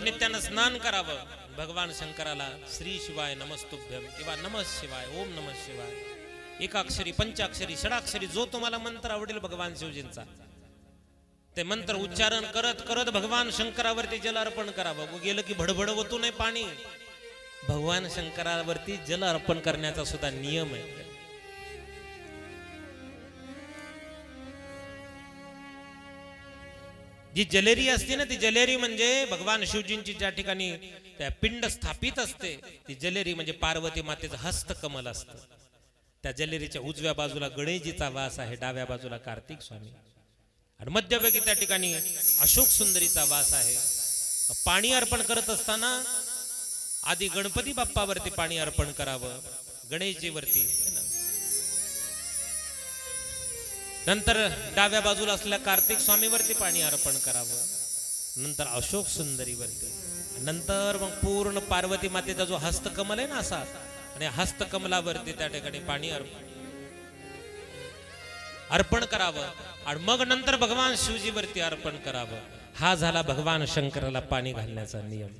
नित्यानं स्नान करावं, भगवान शंकराला श्री शिवाय नमस्तुभ्यम किंवा नमः शिवाय, ओम नमः शिवाय, एकाक्षरी, पंचाक्षरी, षडाक्षरी जो तुम्हाला मंत्र आवडेल भगवान शिवजींचा ते मंत्र उच्चारण करत करत भगवान शंकरावरती जल अर्पण करावं. गेलं की भडभड ओतू नये पाणी. भगवान शंकरावरती जल अर्पण करण्याचा सुद्धा नियम आहे. जी जलेरी असते ना, ती जलेरी म्हणजे भगवान शिवजींची ज्या ठिकाणी त्या पिंड स्थापित असते ती जलेरी म्हणजे पार्वती मातेचं हस्तकमल असतं. त्या जलेरीच्या उजव्या बाजूला गणेशजीचा वास आहे, डाव्या बाजूला कार्तिक स्वामी आणि मध्यभागी त्या ठिकाणी अशोक सुंदरीचा वास आहे. पाणी अर्पण करत असताना आधी गणपती बाप्पावरती पाणी अर्पण करावं, गणेशजीवरती, नंतर डाव्या बाजूला असलेल्या कार्तिक स्वामीवरती पाणी अर्पण करावं, नंतर अशोक सुंदरीवरती, नंतर मग पूर्ण पार्वती मातेचा जो हस्तकमल आहे ना असा, आणि हस्तकमलावरती त्या ठिकाणी पाणी अर्पण करावं आणि मग नंतर भगवान शिवजीवरती अर्पण करावं. हा झाला भगवान शंकराला पाणी घालण्याचा नियम.